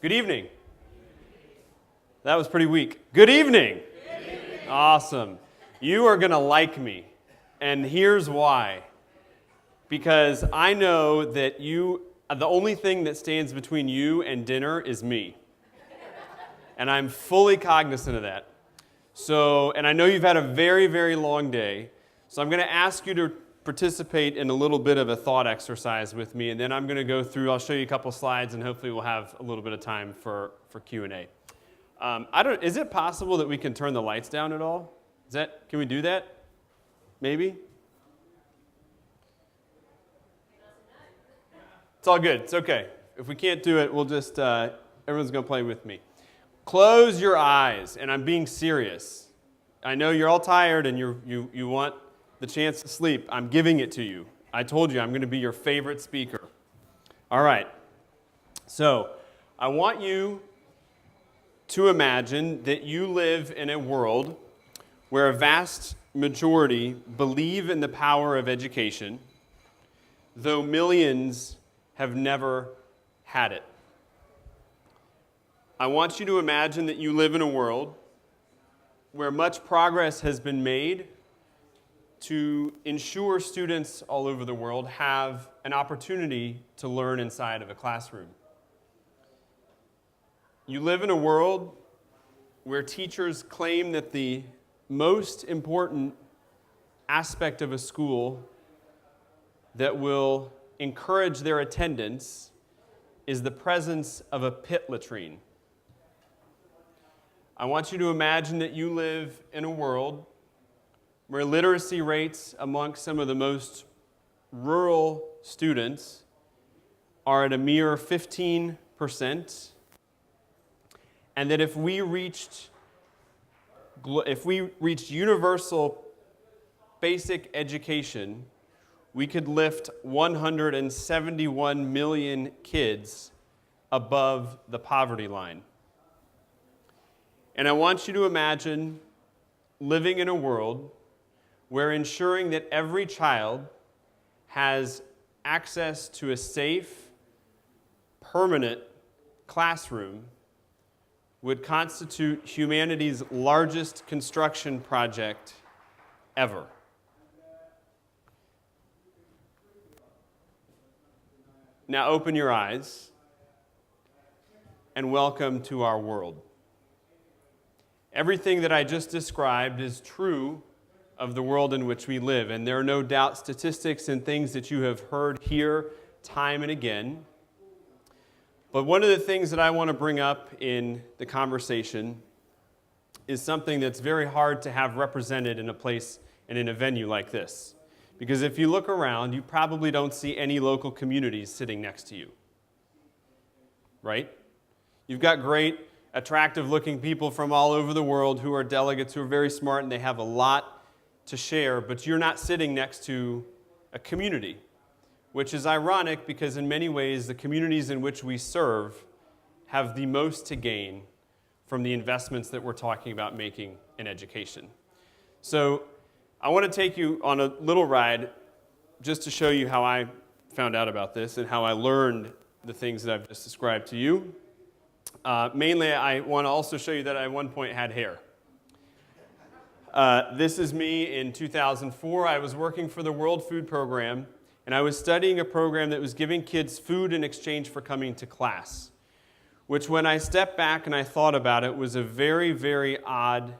Good evening. That was pretty weak. Good evening. Good evening. Awesome. You are going to like me, and here's why. Because I know that the only thing that stands between you and dinner is me. And I'm fully cognizant of that. And I know you've had a very, very long day, so I'm going to ask you to participate in a little bit of a thought exercise with me, and then I'm going to go through, I'll show you a couple slides, and hopefully we'll have a little bit of time for Q&A. Is it possible that we can turn the lights down at all? Can we do that? Maybe? It's all good. It's okay. If we can't do it, we'll just, everyone's going to play with me. Close your eyes, and I'm being serious. I know you're all tired and you want the chance to sleep. I'm giving it to you. I told you I'm going to be your favorite speaker. All right. So I want you to imagine that you live in a world where a vast majority believe in the power of education, though millions have never had it. I want you to imagine that you live in a world where much progress has been made to ensure students all over the world have an opportunity to learn inside of a classroom. You live in a world where teachers claim that the most important aspect of a school that will encourage their attendance is the presence of a pit latrine. I want you to imagine that you live in a world where literacy rates amongst some of the most rural students are at a mere 15%, and that if we reached universal basic education, we could lift 171 million kids above the poverty line. And I want you to imagine living in a world where ensuring that every child has access to a safe, permanent classroom would constitute humanity's largest construction project ever. Now open your eyes and welcome to our world. Everything that I just described is true of the world in which we live, and there are no doubt statistics and things that you have heard here time and again. But one of the things that I want to bring up in the conversation is something that's very hard to have represented in a place and in a venue like this. Because if you look around, you probably don't see any local communities sitting next to you. Right? You've got great, attractive-looking people from all over the world who are delegates, who are very smart, and they have a lot to share, but you're not sitting next to a community, which is ironic because in many ways the communities in which we serve have the most to gain from the investments that we're talking about making in education. So I want to take you on a little ride just to show you how I found out about this and how I learned the things that I've just described to you. Mainly, I want to also show you that I at one point had hair. This is me in 2004. I was working for the World Food Program, and I was studying a program that was giving kids food in exchange for coming to class, which when I stepped back and I thought about it was a very, very odd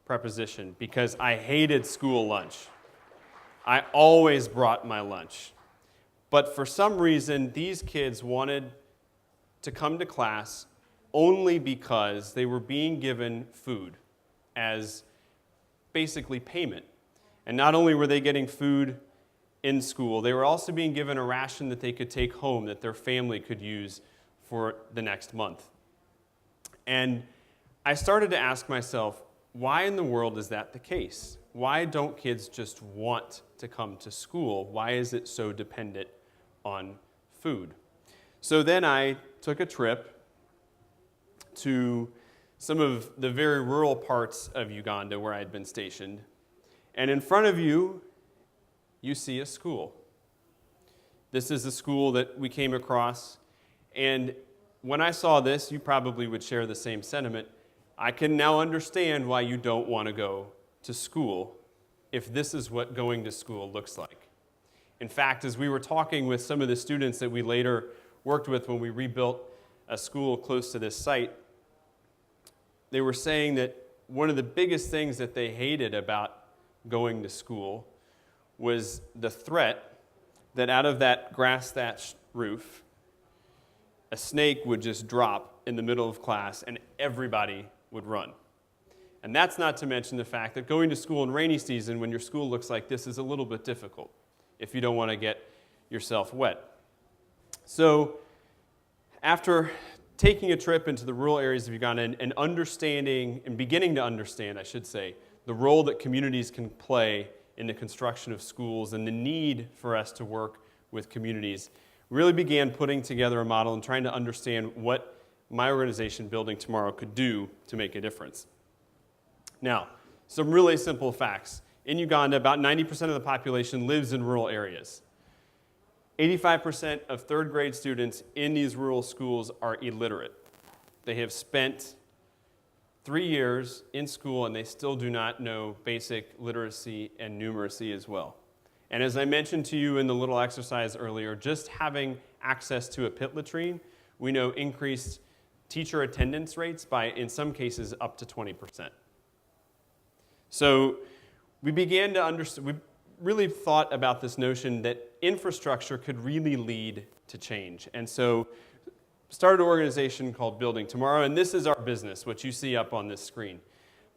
preposition because I hated school lunch. I always brought my lunch. But for some reason, these kids wanted to come to class only because they were being given food as basically payment. And not only were they getting food in school, they were also being given a ration that they could take home that their family could use for the next month. And I started to ask myself, why in the world is that the case? Why don't kids just want to come to school? Why is it so dependent on food? So then I took a trip to some of the very rural parts of Uganda where I had been stationed. And in front of you, you see a school. This is a school that we came across, and when I saw this, you probably would share the same sentiment. I can now understand why you don't want to go to school if this is what going to school looks like. In fact, as we were talking with some of the students that we later worked with when we rebuilt a school close to this site, they were saying that one of the biggest things that they hated about going to school was the threat that out of that grass-thatched roof, a snake would just drop in the middle of class and everybody would run. And that's not to mention the fact that going to school in rainy season when your school looks like this is a little bit difficult if you don't want to get yourself wet. So after taking a trip into the rural areas of Uganda and understanding, and beginning to understand, I should say, the role that communities can play in the construction of schools and the need for us to work with communities, we really began putting together a model and trying to understand what my organization, Building Tomorrow, could do to make a difference. Now, some really simple facts. In Uganda, about 90% of the population lives in rural areas. 85% of third grade students in these rural schools are illiterate. They have spent 3 years in school and they still do not know basic literacy and numeracy as well. And as I mentioned to you in the little exercise earlier, just having access to a pit latrine, we know increased teacher attendance rates by, in some cases, up to 20%. So we began to understand, we really thought about this notion that infrastructure could really lead to change. And so started an organization called Building Tomorrow, and this is our business, what you see up on this screen.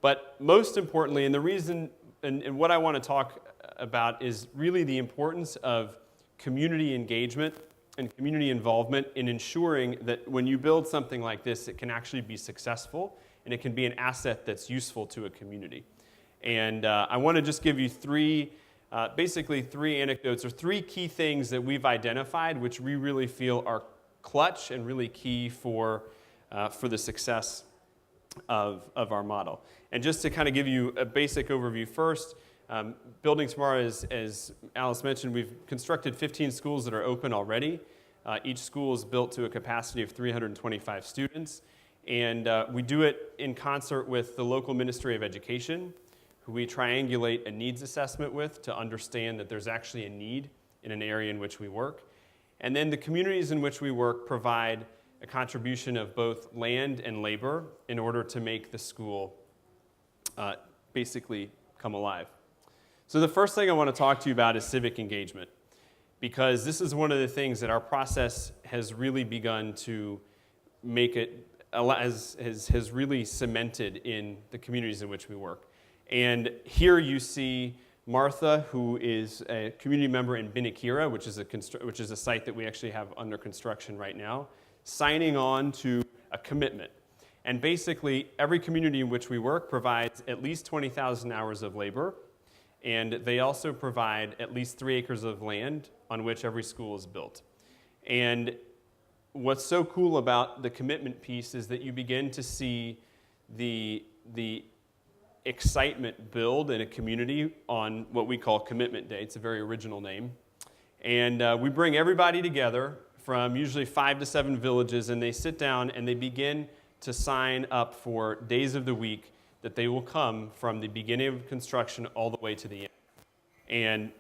But most importantly, and the reason, and what I want to talk about is really the importance of community engagement and community involvement in ensuring that when you build something like this, it can actually be successful and it can be an asset that's useful to a community. And I want to just give you basically three anecdotes or three key things that we've identified which we really feel are clutch and really key for the success of our model. And just to kind of give you a basic overview first, Building Tomorrow, as Alice mentioned, we've constructed 15 schools that are open already. Each school is built to a capacity of 325 students. And we do it in concert with the local Ministry of Education, who we triangulate a needs assessment with to understand that there's actually a need in an area in which we work. And then the communities in which we work provide a contribution of both land and labor in order to make the school basically come alive. So the first thing I want to talk to you about is civic engagement, because this is one of the things that our process has really begun to make it, has really cemented in the communities in which we work. And here you see Martha, who is a community member in Binikira, which is a site that we actually have under construction right now, signing on to a commitment. And basically, every community in which we work provides at least 20,000 hours of labor, and they also provide at least 3 acres of land on which every school is built. And what's so cool about the commitment piece is that you begin to see the excitement build in a community on what we call Commitment Day. It's a very original name. And we bring everybody together from usually 5 to 7 villages, and they sit down and they begin to sign up for days of the week that they will come from the beginning of construction all the way to the end. And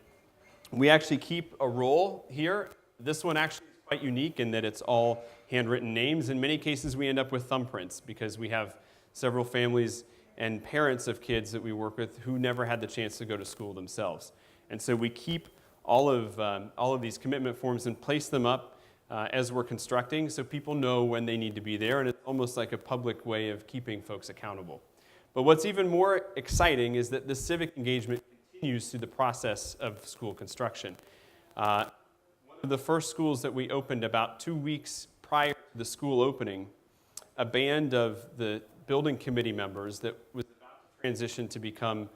we actually keep a roll here. This one actually is quite unique in that it's all handwritten names. In many cases, we end up with thumbprints because we have several families and parents of kids that we work with who never had the chance to go to school themselves. And so we keep all of these commitment forms and place them up as we're constructing so people know when they need to be there, and it's almost like a public way of keeping folks accountable. But what's even more exciting is that the civic engagement continues through the process of school construction. One of the first schools that we opened about 2 weeks prior to the school opening, a band of the building committee members that was about to transition to become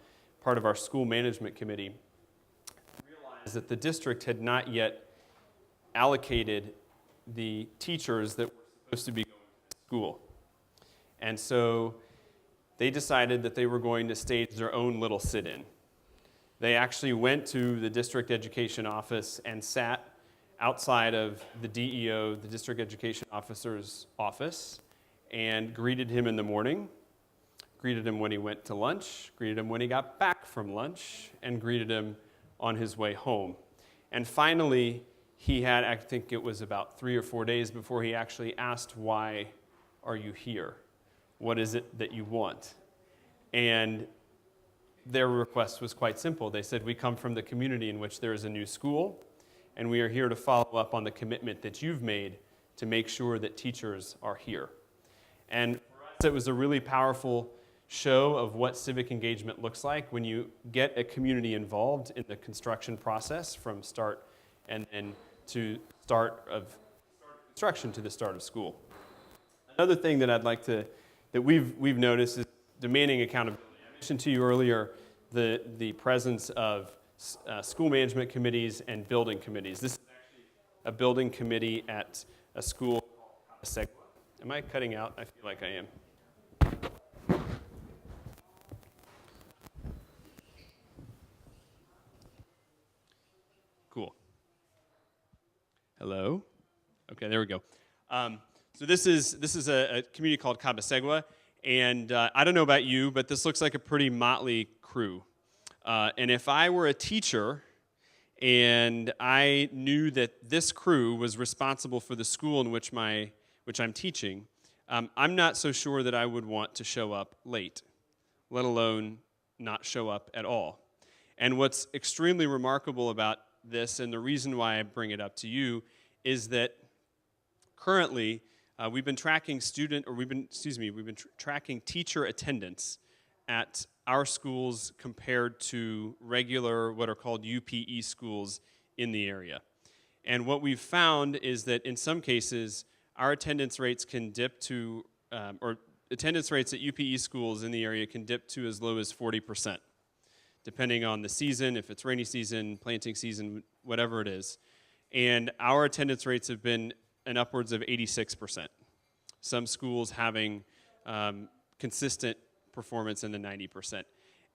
part of our school management committee realized that the district had not yet allocated the teachers that were supposed to be going to school. And so they decided that they were going to stage their own little sit-in. They actually went to the district education office and sat outside of the DEO, the District Education Officer's office, and greeted him in the morning, greeted him when he went to lunch, greeted him when he got back from lunch, and greeted him on his way home. And finally, he had, I think it was about 3 or 4 days before he actually asked, "Why are you here? What is it that you want?" And their request was quite simple. They said, "We come from the community in which there is a new school, and we are here to follow up on the commitment that you've made to make sure that teachers are here." And for us, it was a really powerful show of what civic engagement looks like when you get a community involved in the construction process from start and then to start of construction to the start of school. Another thing that that we've noticed is demanding accountability. I mentioned to you earlier the presence of school management committees and building committees. This is actually a building committee at a school called ImpactLab. Am I cutting out? I feel like I am. Cool. Hello? Okay, there we go. So this is a community called Cabasegua, and I don't know about you, but this looks like a pretty motley crew. And if I were a teacher and I knew that this crew was responsible for the school in which I'm teaching, I'm not so sure that I would want to show up late, let alone not show up at all. And what's extremely remarkable about this, and the reason why I bring it up to you, is that currently we've been tracking tracking teacher attendance at our schools compared to regular, what are called UPE schools in the area. And what we've found is that in some cases, our attendance rates can dip to, or attendance rates at UPE schools in the area can dip to as low as 40%, depending on the season, if it's rainy season, planting season, whatever it is. And our attendance rates have been in upwards of 86%. Some schools having consistent performance in the 90%.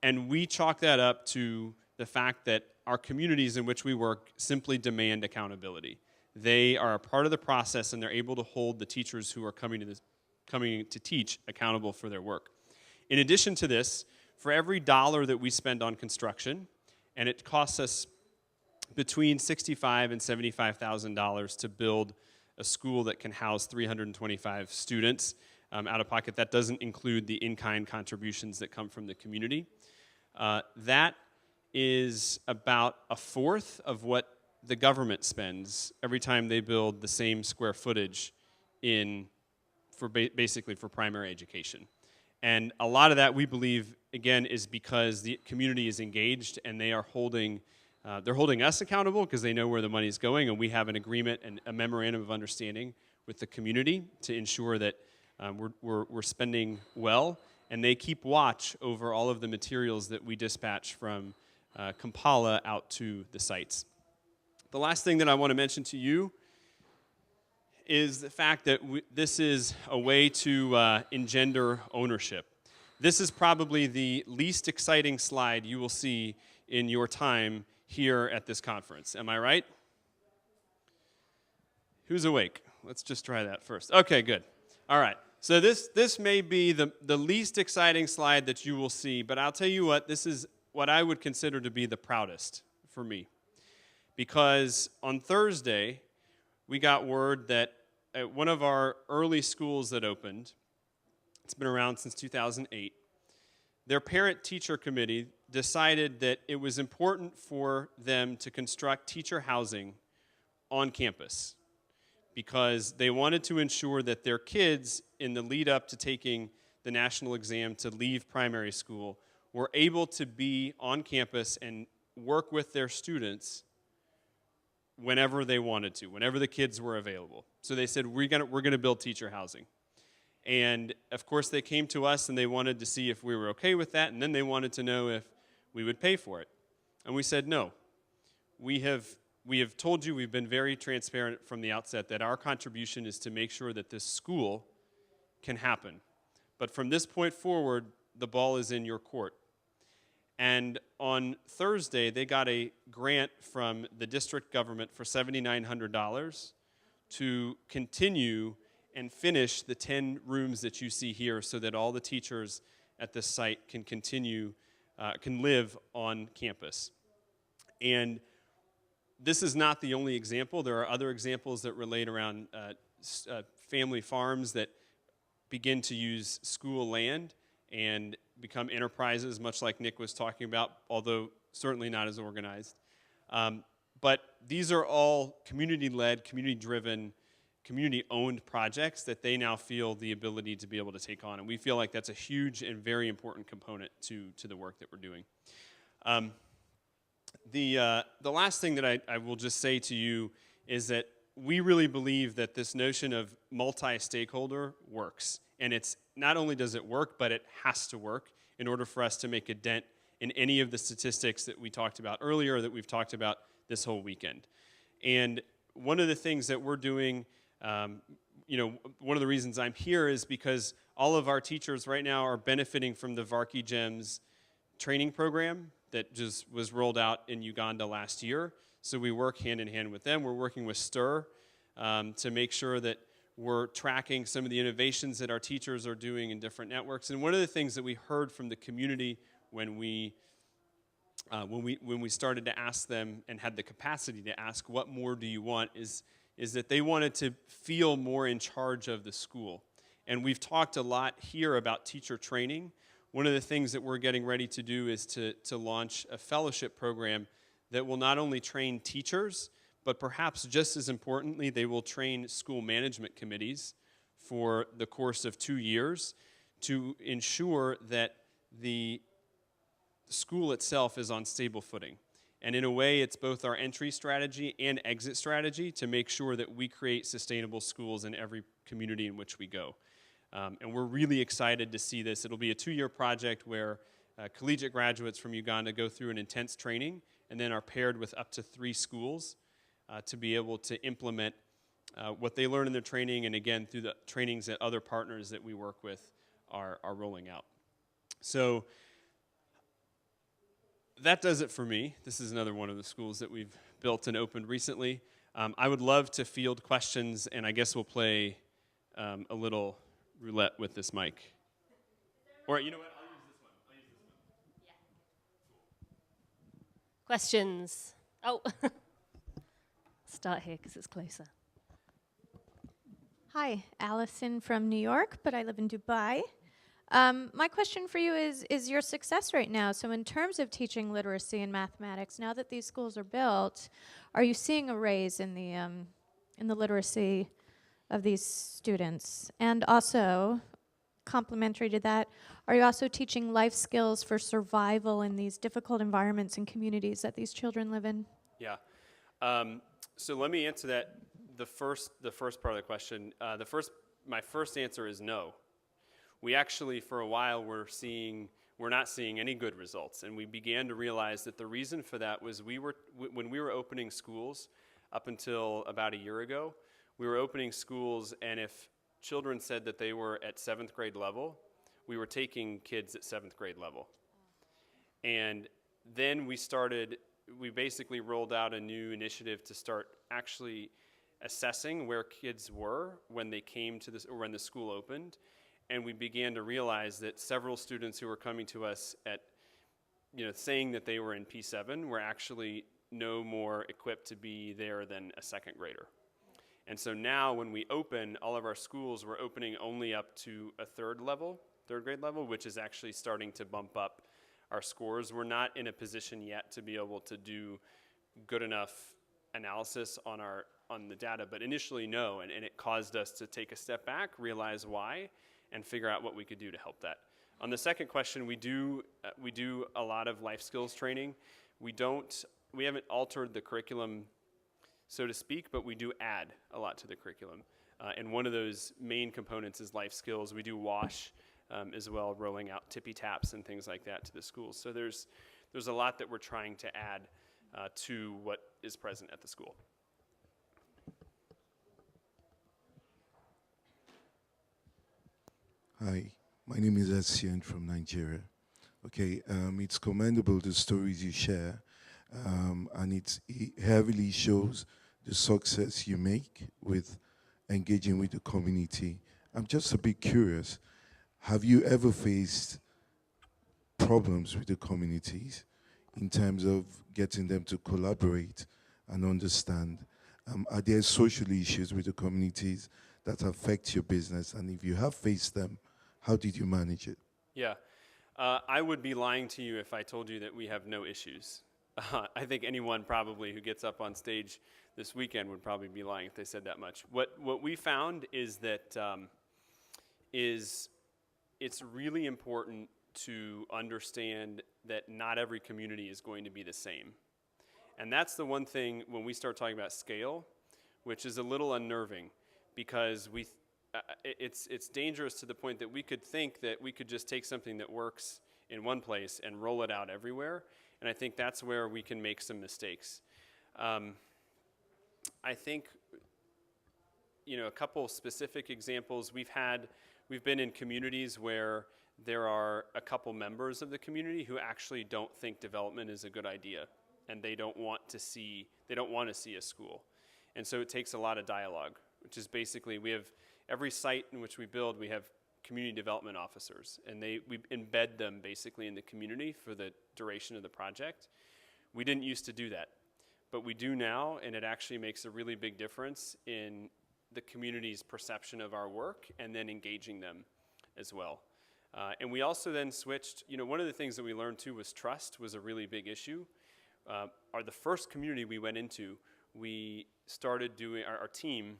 And we chalk that up to the fact that our communities in which we work simply demand accountability. They are a part of the process, and they're able to hold the teachers who are coming to teach accountable for their work. In addition to this, for every dollar that we spend on construction, and it costs us between $65,000 and $75,000 to build a school that can house 325 students out of pocket. That doesn't include the in-kind contributions that come from the community. That is about a fourth of what the government spends every time they build the same square footage basically for primary education. And a lot of that, we believe, again, is because the community is engaged and they are they're holding us accountable because they know where the money is going, and we have an agreement and a memorandum of understanding with the community to ensure that we're spending well, and they keep watch over all of the materials that we dispatch from Kampala out to the sites. The last thing that I want to mention to you is the fact that this is a way to engender ownership. This is probably the least exciting slide you will see in your time here at this conference. Am I right? Who's awake? Let's just try that first. Okay, good. All right. So this may be the least exciting slide that you will see, but I'll tell you what, this is what I would consider to be the proudest for me. Because on Thursday, we got word that at one of our early schools that opened, it's been around since 2008, their parent-teacher committee decided that it was important for them to construct teacher housing on campus because they wanted to ensure that their kids, in the lead up to taking the national exam to leave primary school, were able to be on campus and work with their students whenever they wanted to, whenever the kids were available. So they said, we're gonna build teacher housing. And of course they came to us and they wanted to see if we were okay with that, and then they wanted to know if we would pay for it. And we said, no. We have told you, we've been very transparent from the outset that our contribution is to make sure that this school can happen. But from this point forward, the ball is in your court. And on Thursday, they got a grant from the district government for $7,900 to continue and finish the 10 rooms that you see here so that all the teachers at this site can continue, can live on campus. And this is not the only example. There are other examples that relate around family farms that begin to use school land and become enterprises, much like Nick was talking about, although certainly not as organized. But these are all community-led, community-driven, community-owned projects that they now feel the ability to be able to take on. And we feel like that's a huge and very important component to the work that we're doing. The last thing that I will just say to you is that we really believe that this notion of multi-stakeholder works. And it's not only does it work, but it has to work in order for us to make a dent in any of the statistics that we talked about earlier, that we've talked about this whole weekend. And one of the things that we're doing, one of the reasons I'm here is because all of our teachers right now are benefiting from the Varkey GEMS training program that just was rolled out in Uganda last year. So we work hand in hand with them. We're working with Srour to make sure that we're tracking some of the innovations that our teachers are doing in different networks. And one of the things that we heard from the community when we started to ask them and had the capacity to ask, what more do you want, is that they wanted to feel more in charge of the school. And we've talked a lot here about teacher training. One of the things that we're getting ready to do is to launch a fellowship program that will not only train teachers, but perhaps just as importantly, they will train school management committees for the course of 2 years to ensure that the school itself is on stable footing. And in a way, it's both our entry strategy and exit strategy to make sure that we create sustainable schools in every community in which we go. And we're really excited to see this. It'll be a 2-year project where collegiate graduates from Uganda go through an intense training and then are paired with up to 3 schools to be able to implement what they learn in their training, and again, through the trainings that other partners that we work with are rolling out. So that does it for me. This is another one of the schools that we've built and opened recently. I would love to field questions, and I guess we'll play a little roulette with this mic. Or you know what, I'll use this one. Yeah. Questions? Oh, start here because it's closer. Hi, Allison from New York, but I live in Dubai. My question for you is your success right now. So in terms of teaching literacy and mathematics, now that these schools are built, are you seeing a raise in the literacy of these students? And also, complementary to that, are you also teaching life skills for survival in these difficult environments and communities that these children live in? Yeah. So let me answer that. The first part of the question. My first answer is no. We actually, for a while, we're not seeing any good results, and we began to realize that the reason for that was when we were opening schools up until about a year ago, we were opening schools, and if children said that they were at 7th grade level, we were taking kids at 7th grade level. And then we basically rolled out a new initiative to start actually assessing where kids were when they came to this, or when the school opened. And we began to realize that several students who were coming to us at, saying that they were in P7 were actually no more equipped to be there than a 2nd grader. And so now when we open all of our schools, we're opening only up to a 3rd grade level, which is actually starting to bump up our scores. We're not in a position yet to be able to do good enough analysis on the data, but initially no, and it caused us to take a step back, realize why, and figure out what we could do to help that. On the second question, we do a lot of life skills training. We haven't altered the curriculum, so to speak, but we do add a lot to the curriculum. And one of those main components is life skills. We do WASH as well, rolling out tippy taps and things like that to the schools. So there's a lot that we're trying to add to what is present at the school. Hi, my name is Essien from Nigeria. Okay, it's commendable the stories you share, and it heavily shows the success you make with engaging with the community. I'm just a bit curious. Have you ever faced problems with the communities in terms of getting them to collaborate and understand? Are there social issues with the communities that affect your business? And if you have faced them, how did you manage it? Yeah. I would be lying to you if I told you that we have no issues. I think anyone probably who gets up on stage this weekend would probably be lying if they said that much. What we found is that it's really important to understand that not every community is going to be the same. And that's the one thing when we start talking about scale, which is a little unnerving, because it's dangerous to the point that we could think that we could just take something that works in one place and roll it out everywhere. And I think that's where we can make some mistakes. I think, a couple specific examples we've been in communities where there are a couple members of the community who actually don't think development is a good idea, and they don't want to see a school. And so it takes a lot of dialogue, which is basically we have every site in which we build, we have community development officers, and we embed them basically in the community for the duration of the project. We didn't used to do that, but we do now, and it actually makes a really big difference in the community's perception of our work and then engaging them as well. And we also then switched, one of the things that we learned too was trust was a really big issue. The first community we went into, we started doing, our team,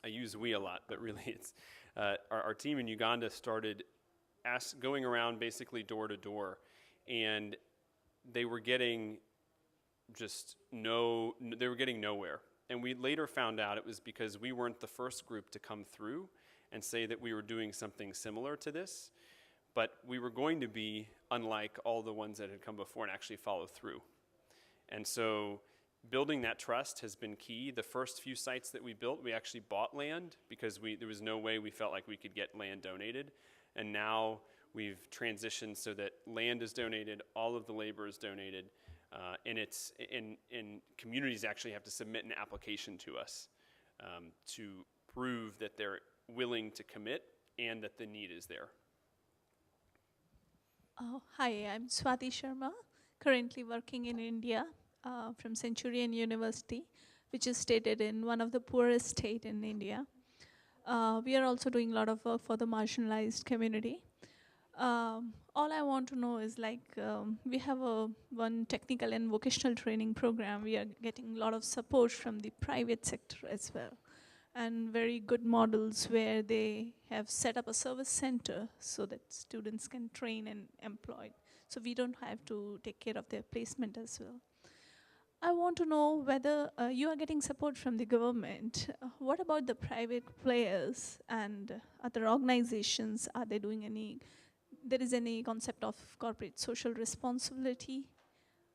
I use we a lot, but really it's, our team in Uganda started going around basically door to door, and they were getting nowhere. And we later found out it was because we weren't the first group to come through and say that we were doing something similar to this, but we were going to be unlike all the ones that had come before and actually follow through. And so building that trust has been key. The first few sites that we built, we actually bought land because there was no way we felt like we could get land donated. And now we've transitioned so that land is donated, all of the labor is donated, and communities actually have to submit an application to us to prove that they're willing to commit and that the need is there. Hi, I'm Swati Sharma, currently working in India from Centurion University, which is stated in one of the poorest state in India. We are also doing a lot of work for the marginalized community. All I want to know is we have one technical and vocational training program. We are getting a lot of support from the private sector as well, and very good models where they have set up a service center so that students can train and employ. So we don't have to take care of their placement as well. I want to know whether you are getting support from the government. What about the private players and other organizations? Are they doing there is any concept of corporate social responsibility?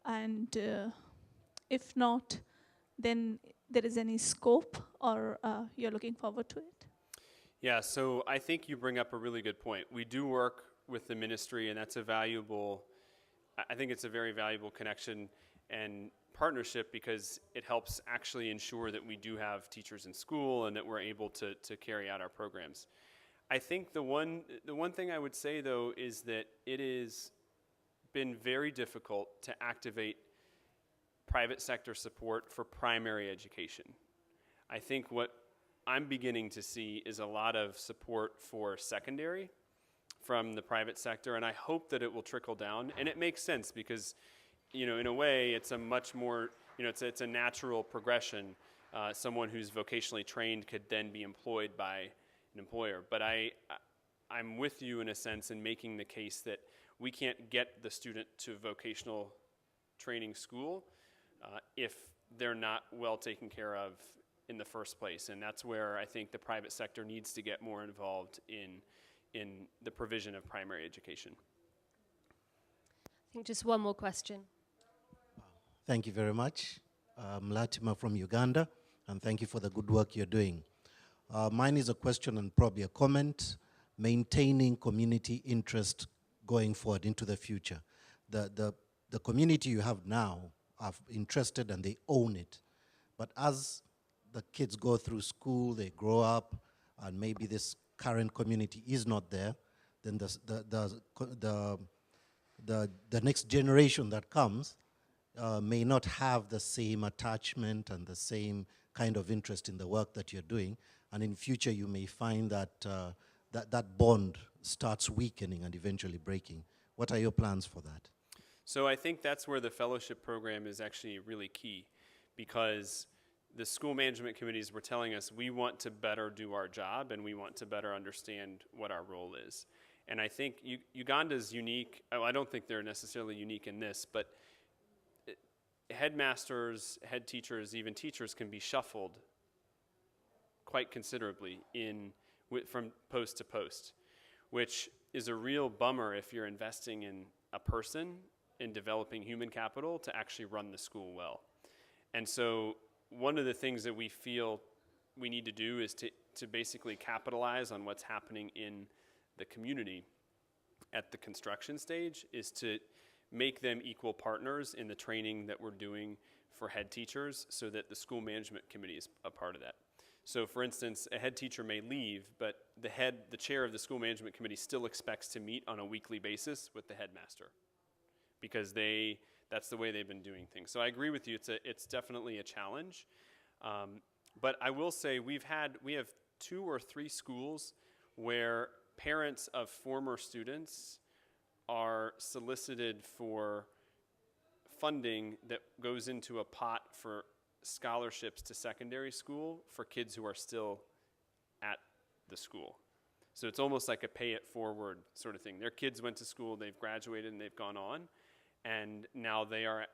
And if not, then there is any scope, or you're looking forward to it? Yeah, so I think you bring up a really good point. We do work with the ministry, and that's I think it's a very valuable connection and partnership because it helps actually ensure that we do have teachers in school and that we're able to carry out our programs. I think the one thing I would say, though, is that it has been very difficult to activate private sector support for primary education. I think what I'm beginning to see is a lot of support for secondary from the private sector, and I hope that it will trickle down. And it makes sense because, in a way, it's a much more, it's a natural progression. Someone who's vocationally trained could then be employed by an employer. But I'm with you in a sense in making the case that we can't get the student to vocational training school if they're not well taken care of in the first place. And that's where I think the private sector needs to get more involved in the provision of primary education. I think just one more question. Thank you very much. I'm Latima from Uganda, and thank you for the good work you're doing. Mine is a question and probably a comment. Maintaining community interest going forward into the future. The community you have now are interested and they own it. But as the kids go through school, they grow up, and maybe this current community is not there, then the next generation that comes may not have the same attachment and the same kind of interest in the work that you're doing. And in future, you may find that that bond starts weakening and eventually breaking. What are your plans for that? So I think that's where the fellowship program is actually really key, because the school management committees were telling us we want to better do our job and we want to better understand what our role is. And I think Uganda's unique. I don't think they're necessarily unique in this, but headmasters, head teachers, even teachers can be shuffled quite considerably from post to post, which is a real bummer if you're investing in a person, in developing human capital to actually run the school well. And so one of the things that we feel we need to do is to basically capitalize on what's happening in the community at the construction stage, is to make them equal partners in the training that we're doing for head teachers, so that the school management committee is a part of that. So for instance, a head teacher may leave, but the chair of the school management committee still expects to meet on a weekly basis with the headmaster, because that's the way they've been doing things. So I agree with you, it's definitely a challenge. But I will say we have 2 or 3 schools where parents of former students are solicited for funding that goes into a pot for scholarships to secondary school for kids who are still at the school. So it's almost like a pay it forward sort of thing. Their kids went to school, they've graduated, and they've gone on, and now they are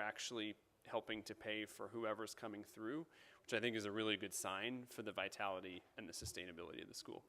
actually helping to pay for whoever's coming through, which I think is a really good sign for the vitality and the sustainability of the school.